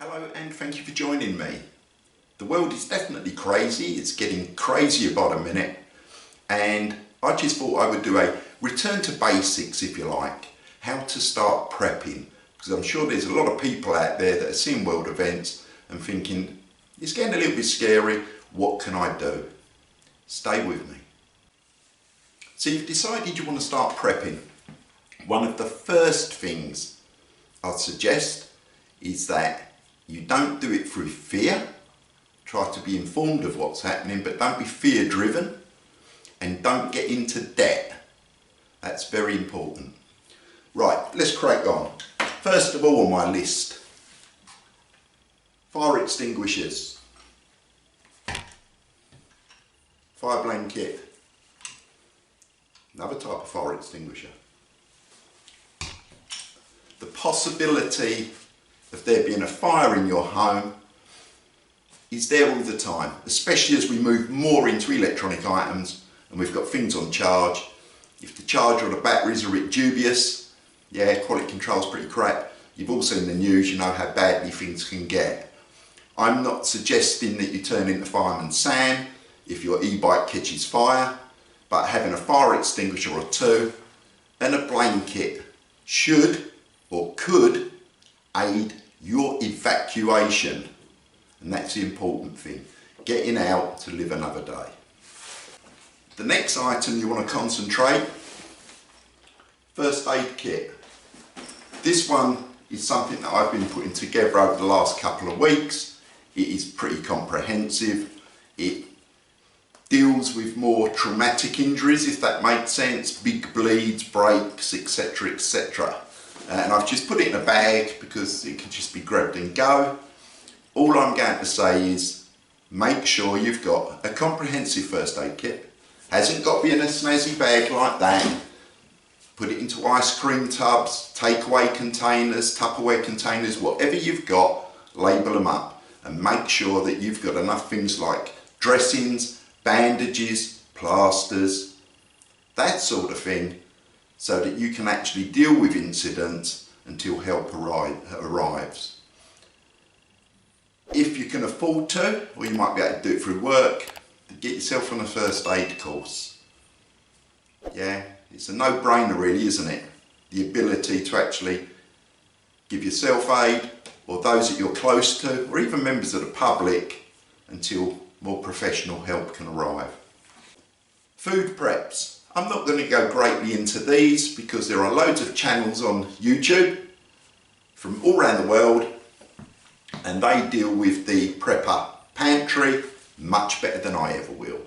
Hello and thank you for joining me. The world is definitely crazy, it's getting crazier by the minute, and I just thought I would do a return to basics, if you like, how to start prepping, because I'm sure there's a lot of people out there that are seeing world events and thinking, it's getting a little bit scary, what can I do? Stay with me. So you've decided you want to start prepping. One of the first things I'd suggest is that you don't do it through fear. Try to be informed of what's happening, but don't be fear driven, and don't get into debt. That's very important. Right, let's crack on. First of all on my list, fire extinguishers, fire blanket, another type of fire extinguisher. The possibility of there being a fire in your home is there all the time, especially as we move more into electronic items and we've got things on charge. If the charger or the batteries are a bit dubious, yeah, quality control's pretty crap. You've all seen the news, you know how badly things can get. I'm not suggesting that you turn into Fireman Sam if your e-bike catches fire, but having a fire extinguisher or two and a blanket should or could aid your evacuation, and that's the important thing, getting out to live another day. The next item you want to concentrate, first aid kit. This one is something that I've been putting together over the last couple of weeks. It is pretty comprehensive. It deals with more traumatic injuries, if that makes sense, big bleeds, breaks, etc, etc. And I've just put it in a bag because it can just be grabbed and go. All I'm going to say is make sure you've got a comprehensive first aid kit. Hasn't got to be in a snazzy bag like that. Put it into ice cream tubs, takeaway containers, Tupperware containers, whatever you've got, label them up and make sure that you've got enough things like dressings, bandages, plasters, that sort of thing, so that you can actually deal with incidents until help arrives. If you can afford to, or you might be able to do it through work, get yourself on a first aid course. Yeah, it's a no-brainer really, isn't it? The ability to actually give yourself aid, or those that you're close to, or even members of the public, until more professional help can arrive. Food preps. I'm not going to go greatly into these because there are loads of channels on YouTube from all around the world and they deal with the prepper pantry much better than I ever will.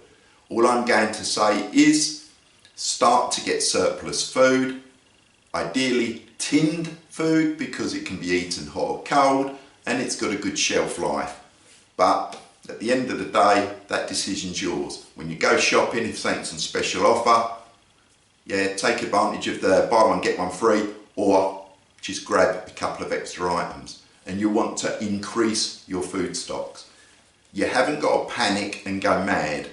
All I'm going to say is start to get surplus food, ideally tinned food because it can be eaten hot or cold and it's got a good shelf life. But at the end of the day, that decision's yours. When you go shopping, if something's on special offer, yeah, take advantage of the buy one get one free, or just grab a couple of extra items. And you want to increase your food stocks. You haven't got to panic and go mad.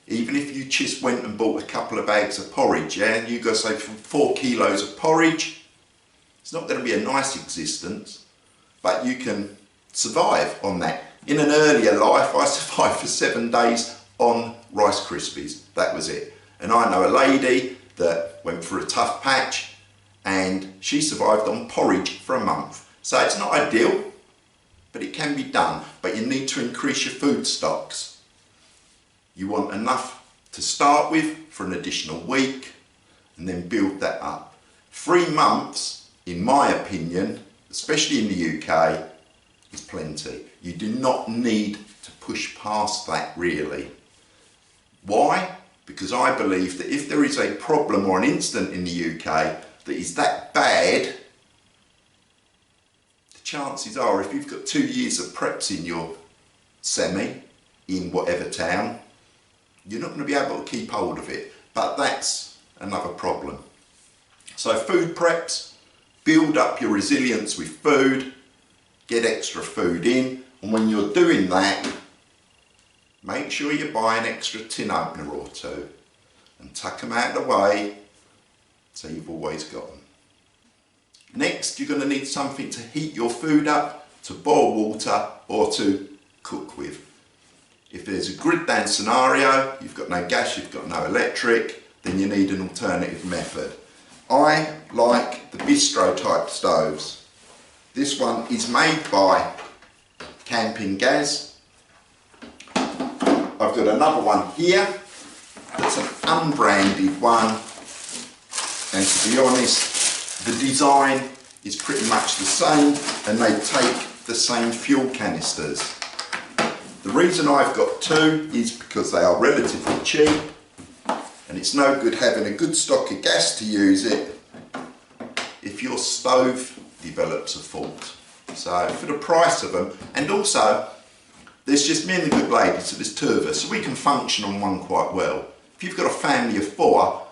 Even if you just went and bought a couple of bags of porridge, yeah, and you go say for 4 kilos of porridge, it's not going to be a nice existence, but you can survive on that. In an earlier life, I survived for 7 days on Rice Krispies. That was it. And I know a lady that went through a tough patch and she survived on porridge for a month. So it's not ideal, but it can be done. But you need to increase your food stocks. You want enough to start with for an additional week and then build that up. 3 months, in my opinion, especially in the UK, is plenty. You do not need to push past that really. Why? Because I believe that if there is a problem or an incident in the UK that is that bad, the chances are if you've got 2 years of preps in your semi, in whatever town, you're not going to be able to keep hold of it. But that's another problem. So food preps, build up your resilience with food, get extra food in, and when you're doing that, make sure you buy an extra tin opener or two and tuck them out of the way so you've always got them. Next, you're going to need something to heat your food up to boil water or to cook with. If there's a grid down scenario, you've got no gas, you've got no electric, then you need an alternative method. I like the bistro type stoves. This one is made by Camping Gas. I've got another one here that's an unbranded one, and to be honest, the design is pretty much the same, and they take the same fuel canisters. The reason I've got two is because they are relatively cheap, and it's no good having a good stock of gas to use it if your stove develops a fault. So for the price of them, and also there's just me and the good lady, so there's two of us, so we can function on one quite well. If you've got a family of four,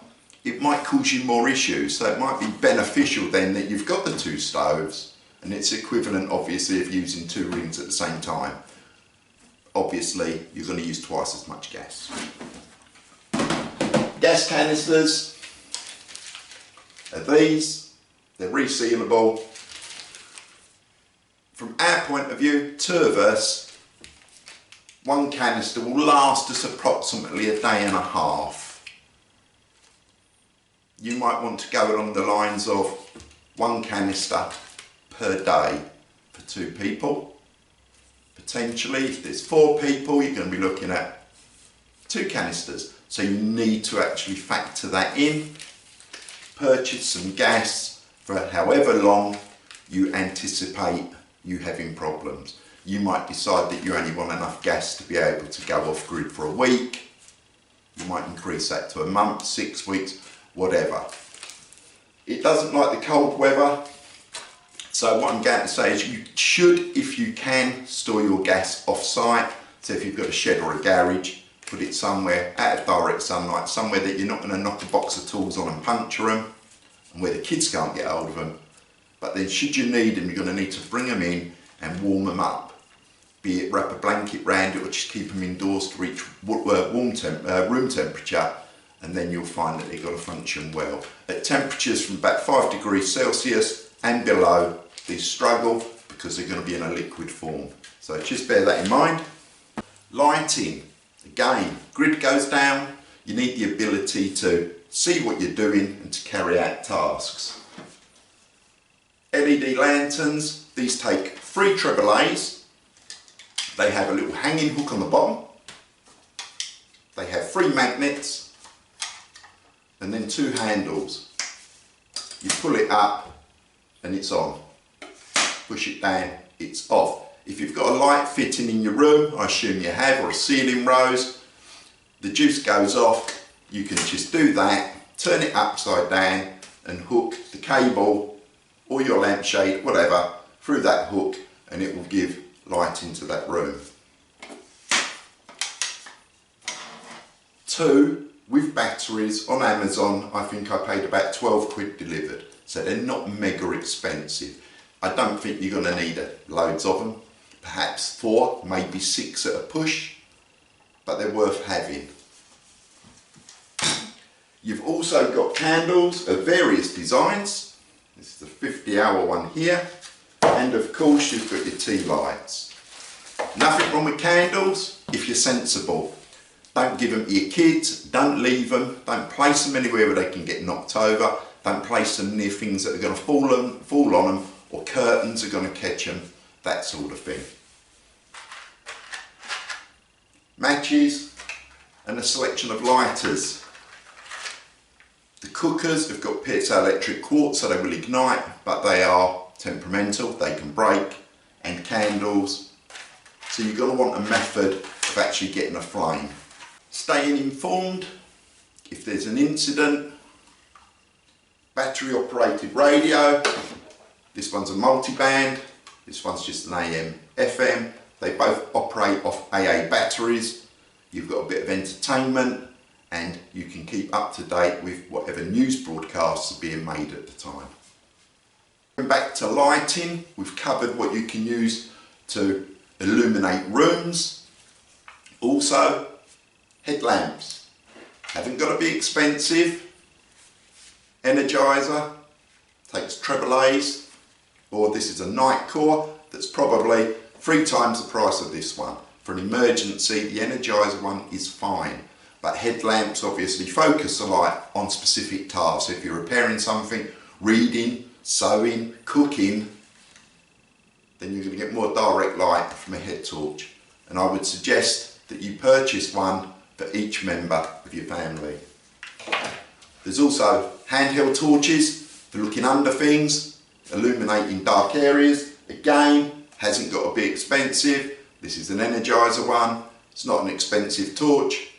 it might cause you more issues, so it might be beneficial then that you've got the two stoves, and it's equivalent obviously of using two rings at the same time. Obviously you're going to use twice as much gas. Gas canisters are these, they're resealable. From our point of view, two of us, one canister will last us approximately a day and a half. You might want to go along the lines of one canister per day for two people. Potentially, if there's four people, you're going to be looking at two canisters. So you need to actually factor that in. Purchase some gas for however long you anticipate you having problems. You might decide that you only want enough gas to be able to go off grid for a week. You might increase that to a month, 6 weeks, whatever. It doesn't like the cold weather, so what I'm going to say is you should, if you can, store your gas off-site. So if you've got a shed or a garage, put it somewhere out of direct sunlight, somewhere that you're not going to knock a box of tools on and puncture them, and where the kids can't get hold of them. But then should you need them, you're going to need to bring them in and warm them up. Be it wrap a blanket round it or just keep them indoors to reach room temperature, and then you'll find that they've got to function well. At temperatures from about 5 degrees Celsius and below, they struggle because they're going to be in a liquid form. So just bear that in mind. Lighting, again, grid goes down, you need the ability to see what you're doing and to carry out tasks. LED lanterns, these take 3 AAAs. They have a little hanging hook on the bottom. They have 3 magnets and then 2 handles. You pull it up and it's on. Push it down, it's off. If you've got a light fitting in your room, I assume you have, or a ceiling rose, the juice goes off, you can just do that, turn it upside down and hook the cable or your lampshade, whatever, through that hook, and it will give light into that room. 2 with batteries on Amazon, I think I paid about 12 quid delivered, so they're not mega expensive. I don't think you're going to need loads of them, perhaps 4, maybe 6 at a push, but they're worth having. You've also got candles of various designs. This is the 50-hour one here, and of course you've got your tea lights. Nothing wrong with candles if you're sensible. Don't give them to your kids, don't leave them, don't place them anywhere where they can get knocked over, don't place them near things that are going to fall on them, or curtains are going to catch them, that sort of thing. Matches and a selection of lighters. The cookers have got piezoelectric quartz, so they will ignite, but they are temperamental, they can break, and candles. So you're going to want a method of actually getting a flame. Staying informed if there's an incident. Battery operated radio. This one's a multi-band, this one's just an AM, FM. They both operate off AA batteries. You've got a bit of entertainment, and you can keep up to date with whatever news broadcasts are being made at the time. Going back to lighting, we've covered what you can use to illuminate rooms. Also, headlamps. Haven't got to be expensive. Energizer, takes AAAs, or this is a night core. that's probably 3 times the price of this one. For an emergency, the Energizer one is fine, but headlamps obviously focus the light on specific tasks. If you're repairing something, reading, sewing, cooking, then you're going to get more direct light from a head torch. And I would suggest that you purchase one for each member of your family. There's also handheld torches for looking under things, illuminating dark areas. Again, hasn't got to be expensive. This is an Energizer one. It's not an expensive torch.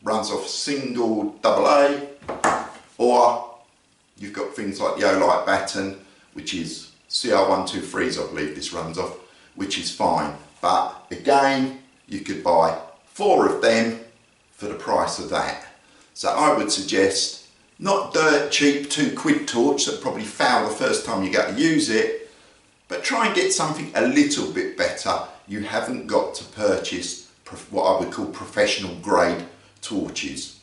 Runs off single AA, or you've got things like the Olight baton, which is CR123s, I believe this runs off, which is fine. But again, you could buy 4 of them for the price of that. So I would suggest not dirt cheap £2 torch that probably foul the first time you go to use it, but try and get something a little bit better. You haven't got to purchase what I would call professional grade torches.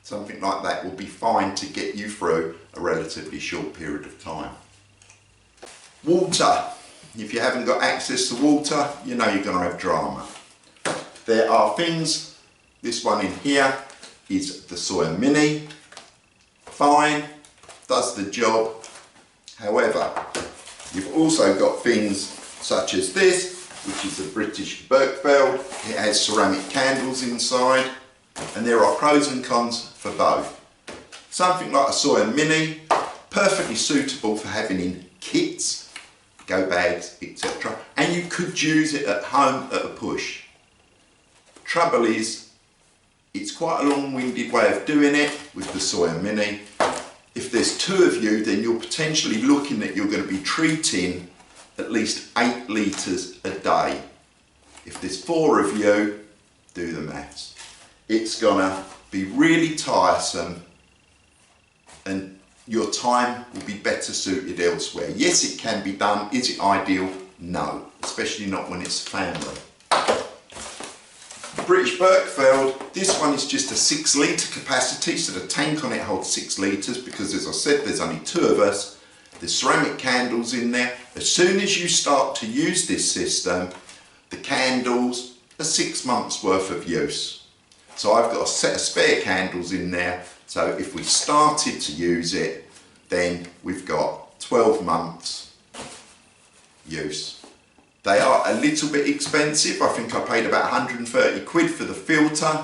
Something like that will be fine to get you through a relatively short period of time. Water. If you haven't got access to water, you know you're going to have drama. There are things, this one in here is the Soya Mini. Fine, does the job. However, you've also got things such as this, which is a British Berkfeld. It has ceramic candles inside, and there are pros and cons for both. Something like a Soya Mini, perfectly suitable for having in kits, go bags, etc. And you could use it at home at a push. Trouble is, it's quite a long-winded way of doing it with the Soya Mini. If there's 2 of you, then you're potentially looking at you're going to be treating at least 8 litres a day. If there's 4 of you, do the maths. It's going to be really tiresome, and your time will be better suited elsewhere. Yes, it can be done. Is it ideal? No, especially not when it's family. British Berkfeld, this one is just a 6 litre capacity, so the tank on it holds 6 litres because, as I said, there's only 2 of us. There's ceramic candles in there. As soon as you start to use this system, the candles are 6 months worth of use. So I've got a set of spare candles in there, so if we started to use it, then we've got 12 months use. They are a little bit expensive. I think I paid about 130 quid for the filter,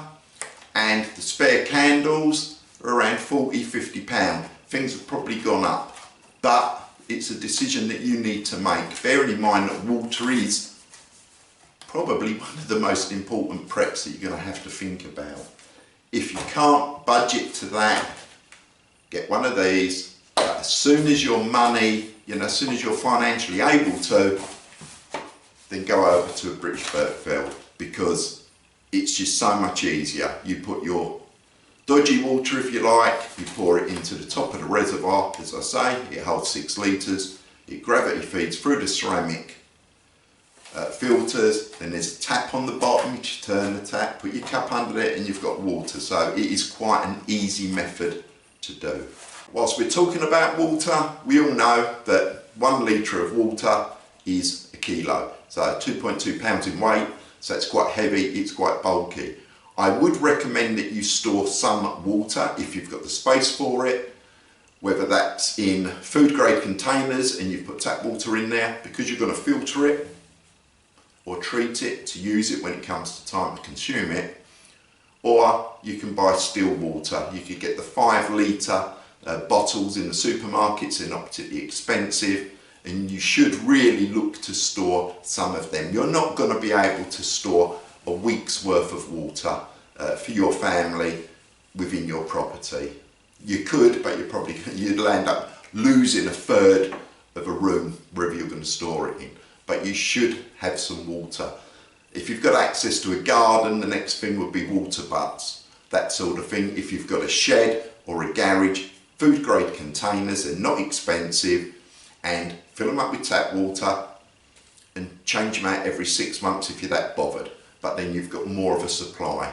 and the spare candles are around 40–50 pound. Things have probably gone up, but it's a decision that you need to make. Bearing in mind that water is probably one of the most important preps that you're going to have to think about. If you can't budget to that, get one of these. But as soon as your money, as soon as you're financially able to, then go over to a British Berkfeld, because it's just so much easier. You put your dodgy water, if you like, you pour it into the top of the reservoir. As I say, it holds 6 litres. It gravity feeds through the ceramic filters. Then there's a tap on the bottom. You just turn the tap, put your cup under it, and you've got water. So it is quite an easy method to do. Whilst we're talking about water, we all know that 1 litre of water is a kilo. So 2.2 pounds in weight, so it's quite heavy, it's quite bulky. I would recommend that you store some water if you've got the space for it, whether that's in food grade containers and you've put tap water in there because you're going to filter it or treat it to use it when it comes to time to consume it, or you can buy still water. You could get the 5 litre bottles in the supermarkets. They're not particularly expensive, and you should really look to store some of them. You're not going to be able to store a week's worth of water for your family within your property. You could, but you'd end up losing a third of a room wherever you're going to store it in. But you should have some water. If you've got access to a garden, the next thing would be water butts, that sort of thing. If you've got a shed or a garage, food grade containers are not expensive, and fill them up with tap water and change them out every 6 months if you're that bothered, but then you've got more of a supply.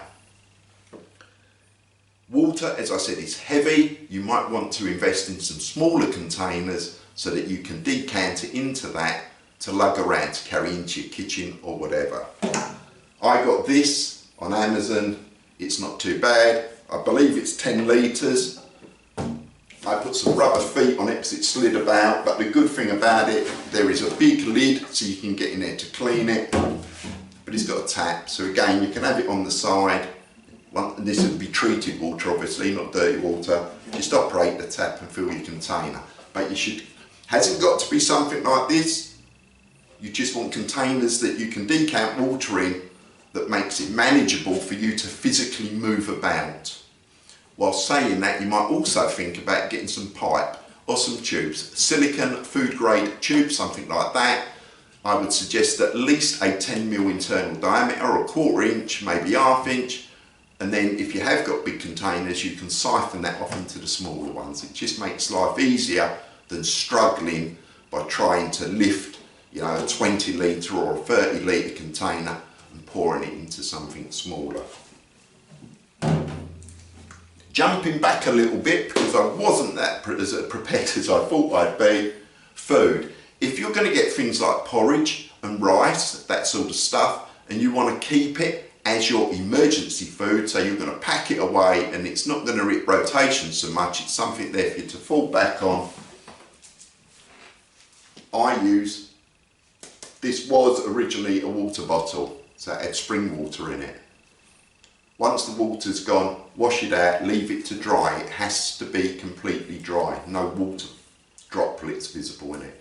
Water, as I said, is heavy. You might want to invest in some smaller containers so that you can decant it into that to lug around, to carry into your kitchen or whatever. I got this on Amazon. It's not too bad. I believe it's 10 litres. I put some rubber feet on it because it slid about, but the good thing about it, there is a big lid so you can get in there to clean it, but it's got a tap, so again you can have it on the side. And this would be treated water, obviously, not dirty water. Just operate the tap and fill your container. But hasn't got to be something like this. You just want containers that you can decant water in that makes it manageable for you to physically move about. While saying that, you might also think about getting some pipe or some tubes. Silicone, food grade tube, something like that. I would suggest at least a 10mm internal diameter, or a 1/4 inch, maybe 1/2 inch. And then if you have got big containers, you can siphon that off into the smaller ones. It just makes life easier than struggling by trying to lift, you know, a 20 litre or a 30 litre container and pouring it into something smaller. Jumping back a little bit, because I wasn't that as prepared as I thought I'd be, food. If you're going to get things like porridge and rice, that sort of stuff, and you want to keep it as your emergency food, so you're going to pack it away and it's not going to rip rotation so much, it's something there for you to fall back on. This was originally a water bottle, so it had spring water in it. Once the water's gone, wash it out, leave it to dry. It has to be completely dry, no water droplets visible in it.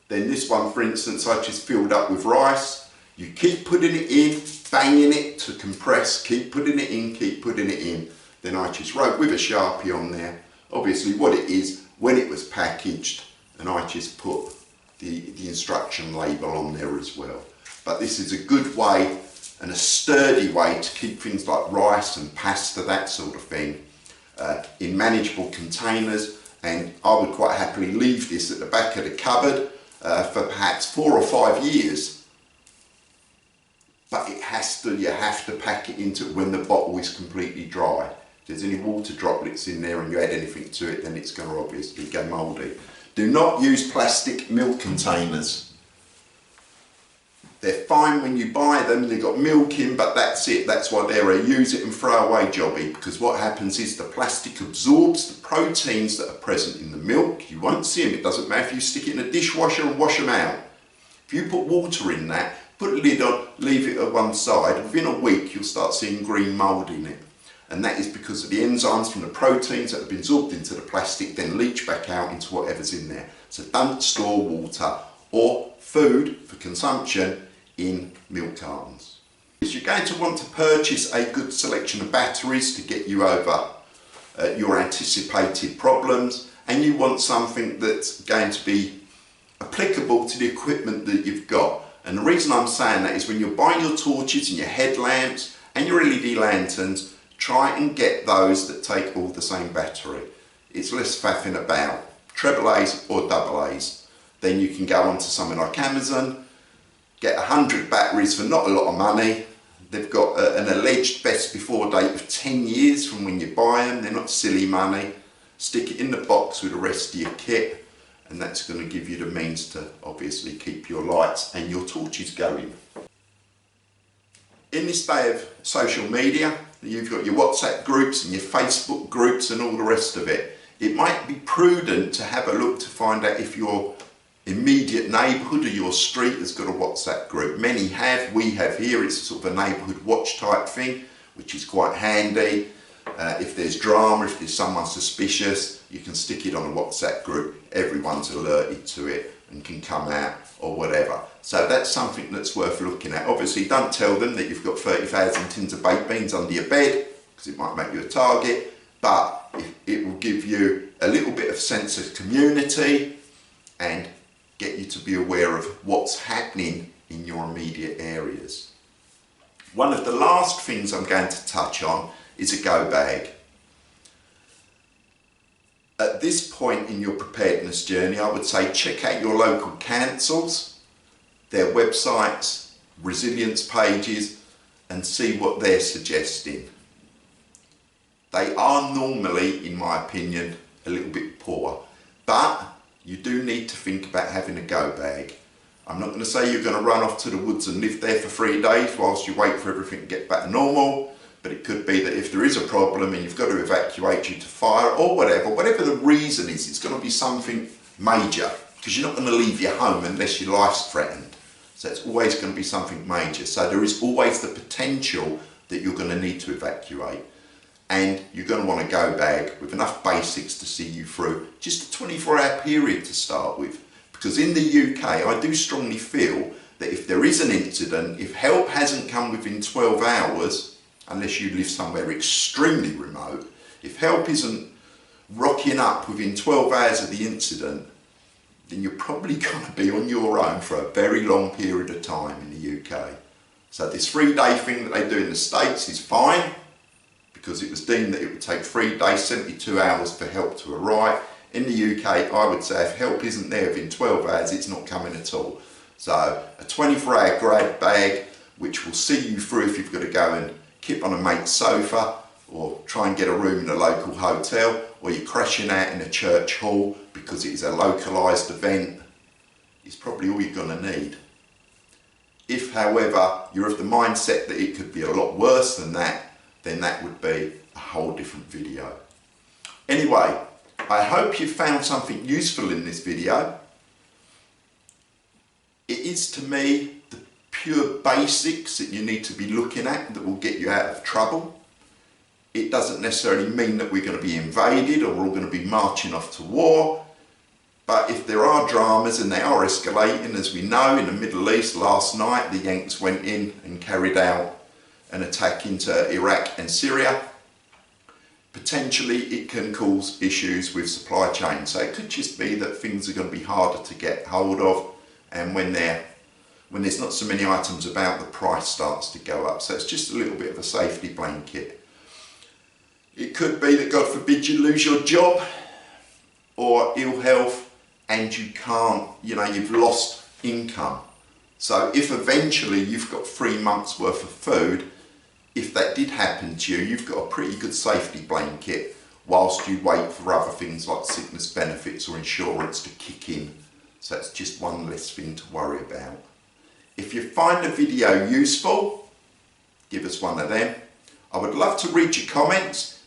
Then this one, for instance, I just filled up with rice. You keep putting it in, banging it to compress, keep putting it in, keep putting it in. Then I just wrote with a Sharpie on there, obviously what it is, when it was packaged, and I just put the instruction label on there as well. But this is a good way and a sturdy way to keep things like rice and pasta, that sort of thing, in manageable containers. And I would quite happily leave this at the back of the cupboard for perhaps 4 or 5 years. But you have to pack it into when the bottle is completely dry. If there's any water droplets in there and you add anything to it, then it's going to obviously go mouldy. Do not use plastic milk containers. They're fine when you buy them, they've got milk in, but that's it. That's why they're a use it and throw away jobby, because what happens is the plastic absorbs the proteins that are present in the milk. You won't see them, it doesn't matter if you stick it in a dishwasher and wash them out. If you put water in that, put a lid on, leave it at one side, within a week you'll start seeing green mould in it. And that is because of the enzymes from the proteins that have been absorbed into the plastic then leach back out into whatever's in there. So don't store water or food for consumption in milk cartons. You're going to want to purchase a good selection of batteries to get you over your anticipated problems, and you want something that's going to be applicable to the equipment that you've got. And the reason I'm saying that is when you're buying your torches and your headlamps and your LED lanterns, try and get those that take all the same battery. It's less faffing about. Treble A's or double A's. Then you can go onto something like Amazon, get 100 batteries for not a lot of money. They've got an alleged best before date of 10 years from when you buy them. They're not silly money. Stick it in the box with the rest of your kit, and that's going to give you the means to obviously keep your lights and your torches going. In this day of social media, you've got your WhatsApp groups and your Facebook groups and all the rest of it. It might be prudent to have a look to find out if your immediate neighbourhood or your street has got a WhatsApp group. Many have, we have here. It's sort of a neighbourhood watch type thing, which is quite handy. If there's drama, if there's someone suspicious, you can stick it on a WhatsApp group. Everyone's alerted to it and can come out or whatever. So that's something that's worth looking at. Obviously, don't tell them that you've got 30,000 tins of baked beans under your bed, because it might make you a target, but it will give you a little bit of sense of community and get you to be aware of what's happening in your immediate areas. One of the last things I'm going to touch on is a go bag. At this point in your preparedness journey, I would say check out your local councils, their websites, resilience pages, and see what they're suggesting. They are normally, in my opinion, a little bit poor, but you do need to think about having a go bag. I'm not going to say you're going to run off to the woods and live there for 3 days whilst you wait for everything to get back to normal, but it could be that if there is a problem and you've got to evacuate due to fire or whatever the reason is, it's going to be something major, because you're not going to leave your home unless your life's threatened. So it's always going to be something major. So there is always the potential that you're going to need to evacuate. And you're going to want a go bag with enough basics to see you through just a 24-hour period to start with. Because in the UK, I do strongly feel that if there is an incident, if help hasn't come within 12 hours, unless you live somewhere extremely remote, if help isn't rocking up within 12 hours of the incident, then you're probably going to be on your own for a very long period of time in the UK. So this 3-day thing that they do in the States is fine, because it was deemed that it would take 3 days, 72 hours for help to arrive. In the UK, I would say if help isn't there within 12 hours, it's not coming at all. So a 24-hour grab bag, which will see you through if you've got to go and kip on a mate's sofa, or try and get a room in a local hotel, or you're crashing out in a church hall because it is a localised event, is probably all you're going to need. If, however, you're of the mindset that it could be a lot worse than that, then that would be a whole different video. Anyway, I hope you found something useful in this video. It is, to me, the pure basics that you need to be looking at that will get you out of trouble. It doesn't necessarily mean that we're going to be invaded or we're all going to be marching off to war. But if there are dramas, and they are escalating, as we know, in the Middle East, last night the Yanks went in and carried out an attack into Iraq and Syria, potentially it can cause issues with supply chains. So it could just be that things are going to be harder to get hold of, and when there's not so many items about, the price starts to go up. So it's just a little bit of a safety blanket. It could be that, God forbid, you lose your job or ill health and you can't, you've lost income. So if eventually you've got 3 months worth of food, if that did happen to you, you've got a pretty good safety blanket whilst you wait for other things like sickness benefits or insurance to kick in. So it's just one less thing to worry about. If you find the video useful, give us one of them. I would love to read your comments.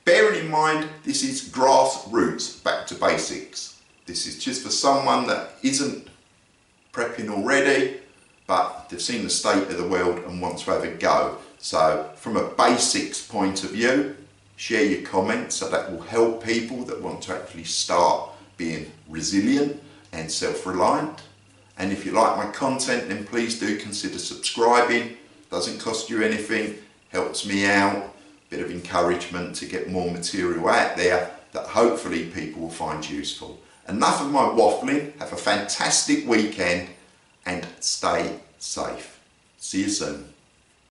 Bearing in mind, this is grassroots, back to basics. This is just for someone that isn't prepping already, but they've seen the state of the world and want to have a go. So from a basics point of view, share your comments, so that will help people that want to actually start being resilient and self-reliant. And if you like my content, then please do consider subscribing. Doesn't cost you anything, helps me out, bit of encouragement to get more material out there that hopefully people will find useful. Enough of my waffling. Have a fantastic weekend and stay safe. See you soon.